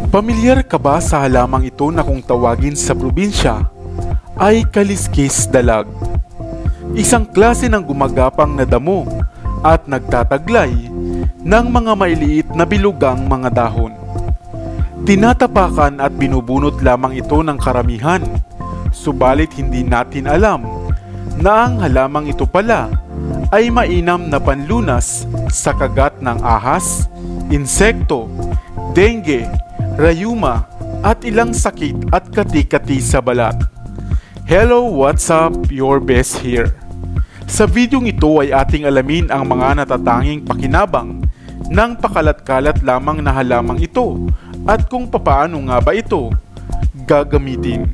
Pamilyar ka ba sa halamang ito na kung tawagin sa probinsya ay kaliskis dalag? Isang klase ng gumagapang na damo at nagtataglay ng mga mailiit na bilugang mga dahon. Tinatapakan at binubunot lamang ito ng karamihan, subalit hindi natin alam na ang halamang ito pala ay mainam na panlunas sa kagat ng ahas, insekto, dengue, rayuma at ilang sakit at kati-kati sa balat. Hello, what's up? Your best here. Sa videong ito ay ating alamin ang mga natatanging pakinabang ng pakalat-kalat lamang na halamang ito at kung papaano nga ba ito gagamitin.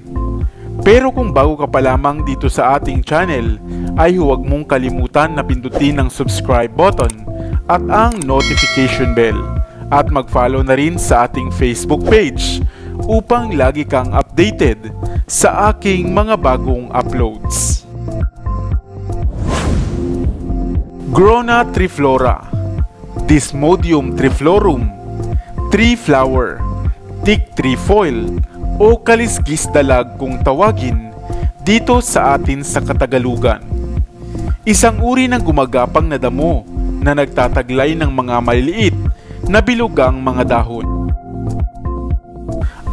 Pero kung bago ka pa lamang dito sa ating channel, ay huwag mong kalimutan na pindutin ang subscribe button at ang notification bell at mag-follow na rin sa ating Facebook page upang lagi kang updated sa aking mga bagong uploads. Grona triflora, Desmodium triflorum, tree flower, thick trefoil o kaliskis dalag kung tawagin dito sa atin sa Katagalugan. Isang uri ng gumagapang na damo na nagtataglay ng mga maliliit na bilugang mga dahon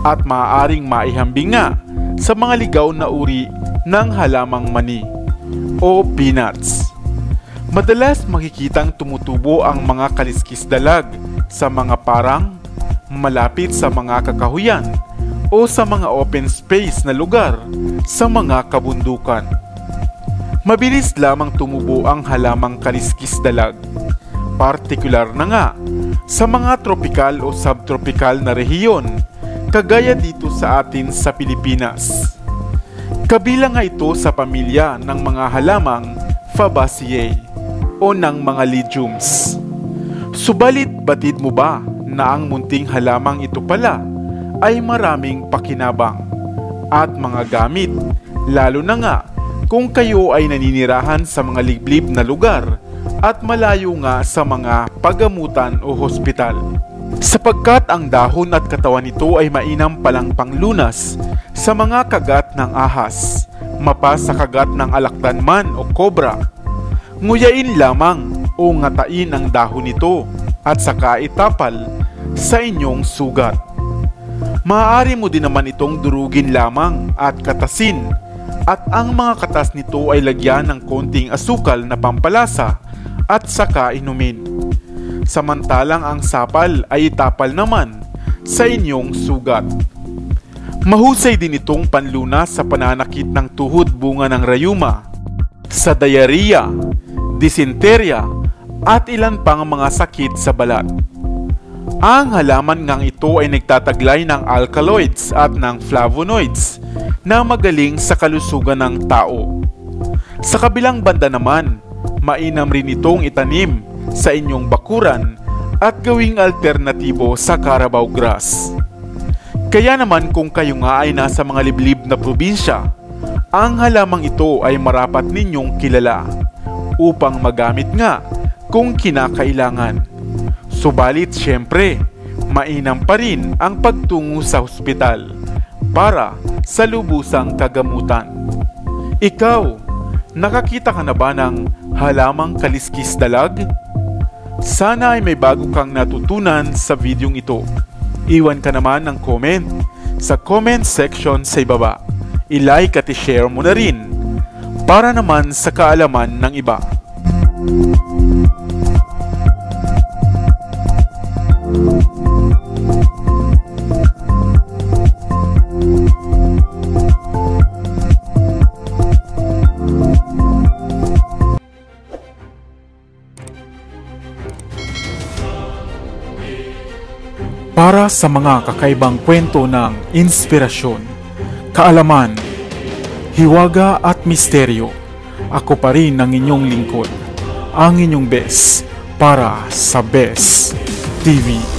at maaaring maihambing nga sa mga ligaw na uri ng halamang mani o peanuts. Madalas makikitang tumutubo ang mga kaliskis dalag sa mga parang malapit sa mga kakahuyan o sa mga open space na lugar sa mga kabundukan. Mabilis lamang tumubo ang halamang kaliskis dalag, partikular na nga sa mga tropikal o subtropikal na rehiyon kagaya dito sa atin sa Pilipinas. Kabilang nga ito sa pamilya ng mga halamang Fabaceae o ng mga legumes. Subalit batid mo ba na ang munting halamang ito pala ay maraming pakinabang at mga gamit, lalo na nga kung kayo ay naninirahan sa mga liblib na lugar at malayo nga sa mga pagamutan o hospital. Sapagkat ang dahon at katawan nito ay mainam palang panglunas sa mga kagat ng ahas, mapa sa kagat ng alakdan man o kobra. Nguyain lamang o ngatain ang dahon nito at saka itapal sa inyong sugat. Maaari mo din naman itong durugin lamang at katasin at ang mga katas nito ay lagyan ng konting asukal na pampalasa at saka inumin. Samantalang ang sapal ay itapal naman sa inyong sugat. Mahusay din itong panlunas sa pananakit ng tuhod bunga ng rayuma, sa diarrhea, dysenteria at ilan pang mga sakit sa balat. Ang halaman ngang ito ay nagtataglay ng alkaloids at ng flavonoids na magaling sa kalusugan ng tao. Sa kabilang banda naman, mainam rin itong itanim sa inyong bakuran at gawing alternatibo sa Carabao grass. Kaya naman kung kayo nga ay nasa mga liblib na probinsya, ang halamang ito ay marapat ninyong kilala upang magamit nga kung kinakailangan. Subalit syempre, mainam pa rin ang pagtungo sa ospital para sa lubusang kagamutan. Ikaw, nakakita ka na ba ng halamang kaliskis dalag? Sana ay may bago kang natutunan sa videong ito. Iwan ka naman ng comment sa comment section sa ibaba. I-like at i-share mo na rin para naman sa kaalaman ng iba. Para sa mga kakaibang kwento ng inspirasyon, kaalaman, hiwaga at misteryo, ako pa rin ang inyong lingkod, ang inyong best para sa Best TV.